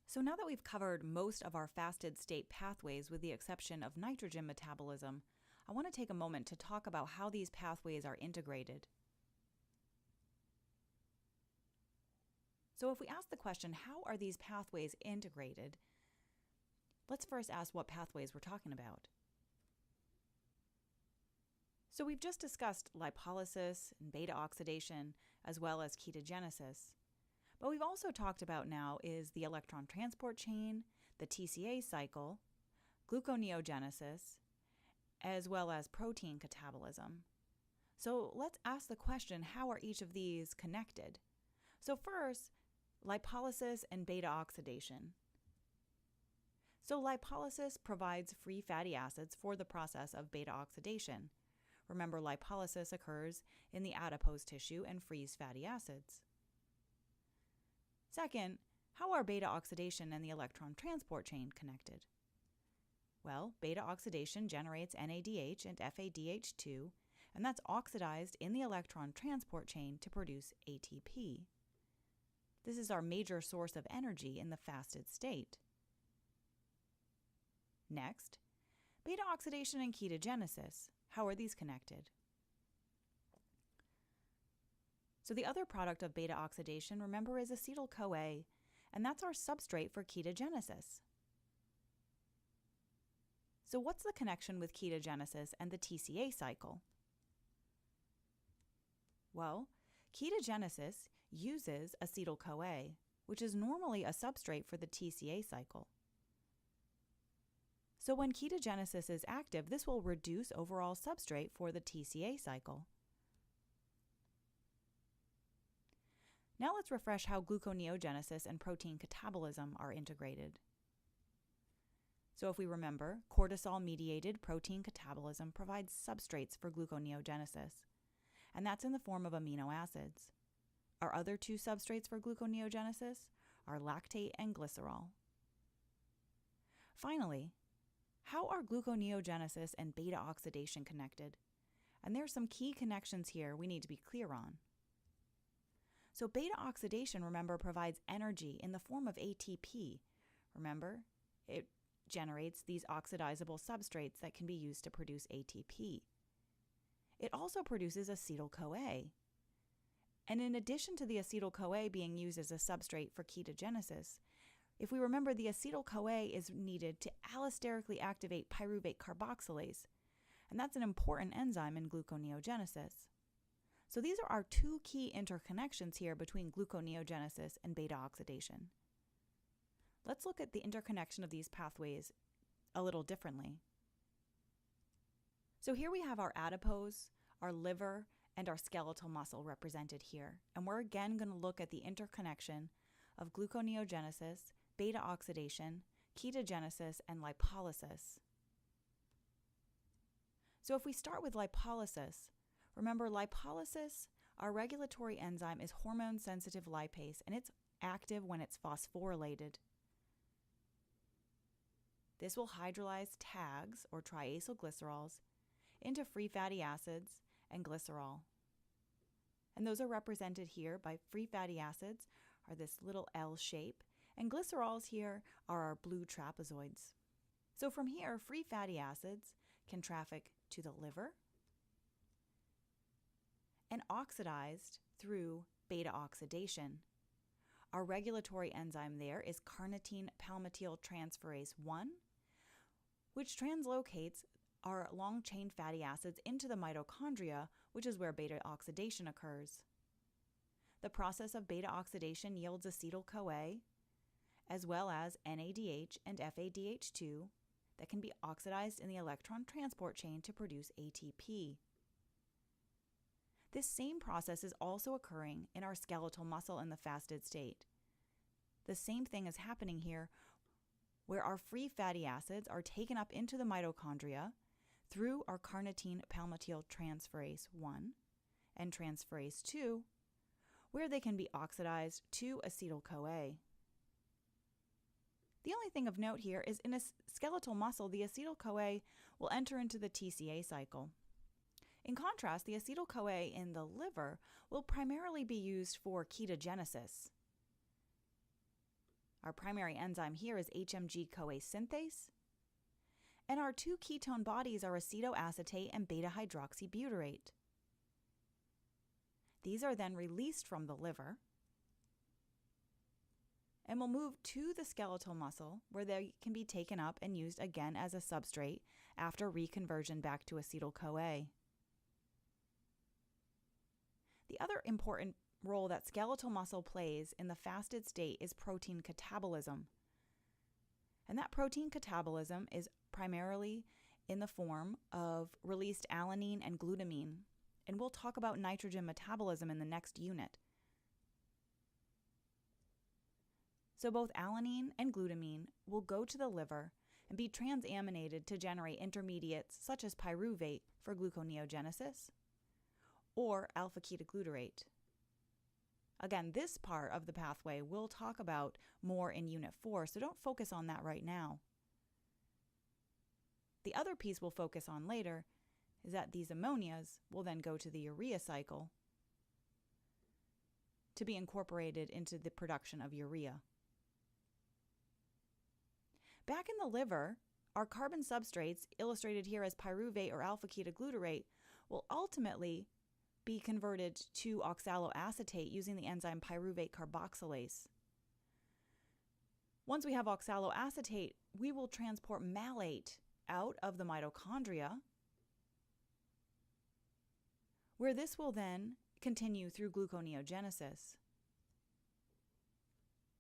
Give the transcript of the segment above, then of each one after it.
So now that we've covered most of our fasted state pathways with the exception of nitrogen metabolism, I want to take a moment to talk about how these pathways are integrated. So if we ask the question, how are these pathways integrated? Let's first ask what pathways we're talking about. So we've just discussed lipolysis and beta oxidation as well as ketogenesis. But we've also talked about now is the electron transport chain, the TCA cycle, gluconeogenesis, as well as protein catabolism. So let's ask the question, how are each of these connected? So first, lipolysis and beta oxidation. So lipolysis provides free fatty acids for the process of beta oxidation. Remember, lipolysis occurs in the adipose tissue and frees fatty acids. Second, how are beta oxidation and the electron transport chain connected? Well, beta oxidation generates NADH and FADH2, and that's oxidized in the electron transport chain to produce ATP. This is our major source of energy in the fasted state. Next, beta oxidation and ketogenesis. How are these connected? So the other product of beta oxidation, remember, is acetyl-CoA, and that's our substrate for ketogenesis. So what's the connection with ketogenesis and the TCA cycle? Well, ketogenesis uses acetyl-CoA, which is normally a substrate for the TCA cycle. So when ketogenesis is active, this will reduce overall substrate for the TCA cycle. Now let's refresh how gluconeogenesis and protein catabolism are integrated. So if we remember, cortisol-mediated protein catabolism provides substrates for gluconeogenesis, and that's in the form of amino acids. Our other two substrates for gluconeogenesis are lactate and glycerol. Finally, how are gluconeogenesis and beta oxidation connected? And there are some key connections here we need to be clear on. So beta oxidation, remember, provides energy in the form of ATP. Remember, it generates these oxidizable substrates that can be used to produce ATP. It also produces acetyl-CoA. And in addition to the acetyl-CoA being used as a substrate for ketogenesis, if we remember, the acetyl-CoA is needed to allosterically activate pyruvate carboxylase, and that's an important enzyme in gluconeogenesis. So these are our two key interconnections here between gluconeogenesis and beta oxidation. Let's look at the interconnection of these pathways a little differently. So here we have our adipose, our liver, and our skeletal muscle represented here. And we're again going to look at the interconnection of gluconeogenesis, beta oxidation, ketogenesis, and lipolysis. So if we start with lipolysis, remember, lipolysis, our regulatory enzyme, is hormone-sensitive lipase, and it's active when it's phosphorylated. This will hydrolyze tags, or triacylglycerols, into free fatty acids and glycerol. And those are represented here by free fatty acids are this little L shape, and glycerols here are our blue trapezoids. So from here, free fatty acids can traffic to the liver and oxidized through beta oxidation. Our regulatory enzyme there is carnitine palmitoyltransferase 1, which translocates our long-chain fatty acids into the mitochondria, which is where beta oxidation occurs. The process of beta oxidation yields acetyl-CoA, as well as NADH and FADH2 that can be oxidized in the electron transport chain to produce ATP. This same process is also occurring in our skeletal muscle in the fasted state. The same thing is happening here, where our free fatty acids are taken up into the mitochondria through our carnitine palmitoyltransferase 1 and transferase 2, where they can be oxidized to acetyl-CoA. The only thing of note here is in a skeletal muscle, the acetyl-CoA will enter into the TCA cycle. In contrast, the acetyl-CoA in the liver will primarily be used for ketogenesis. Our primary enzyme here is HMG-CoA synthase. And our two ketone bodies are acetoacetate and beta-hydroxybutyrate. These are then released from the liver and will move to the skeletal muscle where they can be taken up and used again as a substrate after reconversion back to acetyl-CoA. The other important role that skeletal muscle plays in the fasted state is protein catabolism. And that protein catabolism is primarily in the form of released alanine and glutamine. And we'll talk about nitrogen metabolism in the next unit. So both alanine and glutamine will go to the liver and be transaminated to generate intermediates such as pyruvate for gluconeogenesis or alpha-ketoglutarate. Again, this part of the pathway we'll talk about more in Unit 4, so don't focus on that right now. The other piece we'll focus on later is that these ammonias will then go to the urea cycle to be incorporated into the production of urea. Back in the liver, our carbon substrates, illustrated here as pyruvate or alpha-ketoglutarate, will ultimately be converted to oxaloacetate using the enzyme pyruvate carboxylase. Once we have oxaloacetate, we will transport malate out of the mitochondria, where this will then continue through gluconeogenesis.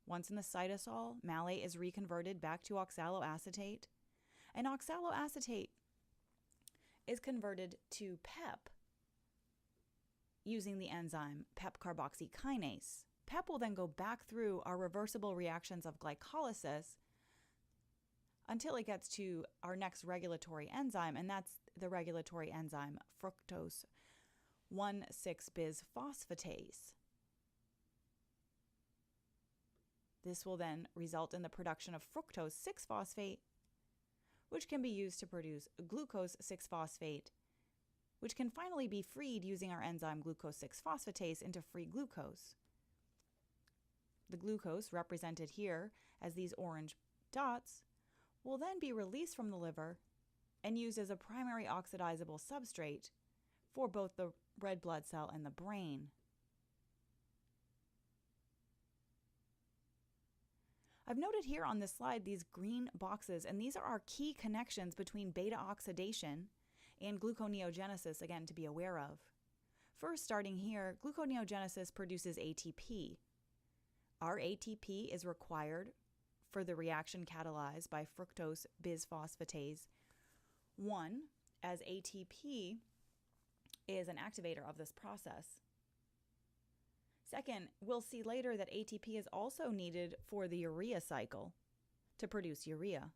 Once in the cytosol, malate is reconverted back to oxaloacetate, and oxaloacetate is converted to PEP using the enzyme PEP carboxykinase. PEP will then go back through our reversible reactions of glycolysis until it gets to our next regulatory enzyme, and that's the regulatory enzyme fructose 1,6-bisphosphatase. This will then result in the production of fructose 6-phosphate, which can be used to produce glucose 6-phosphate, which can finally be freed using our enzyme glucose 6-phosphatase into free glucose. The glucose, represented here as these orange dots, will then be released from the liver and used as a primary oxidizable substrate for both the red blood cell and the brain. I've noted here on this slide these green boxes, and these are our key connections between beta oxidation and gluconeogenesis, again, to be aware of. First, starting here, gluconeogenesis produces ATP. Our ATP is required for the reaction catalyzed by fructose bisphosphatase 1, as ATP is an activator of this process. Second, we'll see later that ATP is also needed for the urea cycle to produce urea.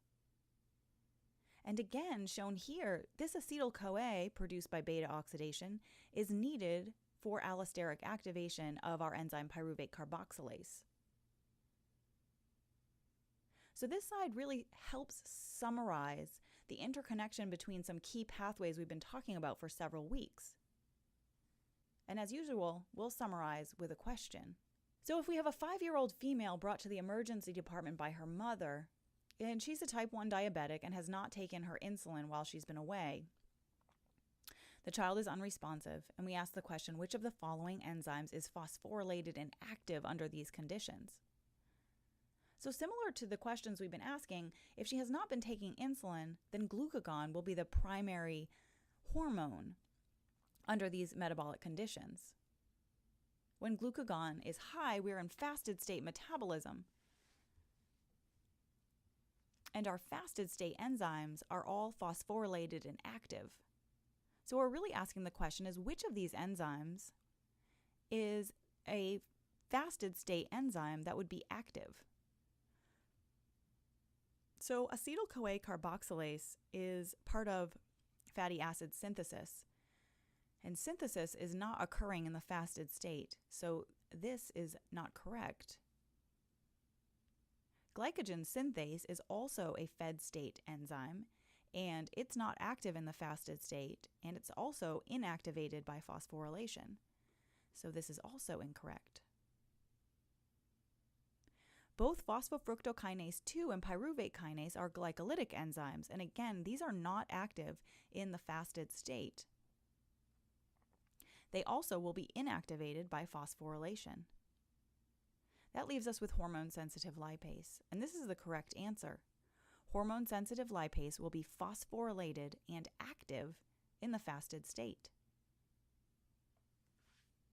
And again, shown here, this acetyl-CoA produced by beta oxidation is needed for allosteric activation of our enzyme pyruvate carboxylase. So this slide really helps summarize the interconnection between some key pathways we've been talking about for several weeks. And as usual, we'll summarize with a question. So if we have a 5-year-old female brought to the emergency department by her mother, and she's a type 1 diabetic and has not taken her insulin while she's been away, the child is unresponsive, and we ask the question, which of the following enzymes is phosphorylated and active under these conditions? So similar to the questions we've been asking, if she has not been taking insulin, then glucagon will be the primary hormone under these metabolic conditions. When glucagon is high, we're in fasted state metabolism. And our fasted state enzymes are all phosphorylated and active. So we're really asking the question is, which of these enzymes is a fasted state enzyme that would be active? So acetyl-CoA carboxylase is part of fatty acid synthesis. And synthesis is not occurring in the fasted state, so this is not correct. Glycogen synthase is also a fed state enzyme, and it's not active in the fasted state, and it's also inactivated by phosphorylation. So this is also incorrect. Both phosphofructokinase 2 and pyruvate kinase are glycolytic enzymes, and again, these are not active in the fasted state. They also will be inactivated by phosphorylation. That leaves us with hormone-sensitive lipase, and this is the correct answer. Hormone-sensitive lipase will be phosphorylated and active in the fasted state.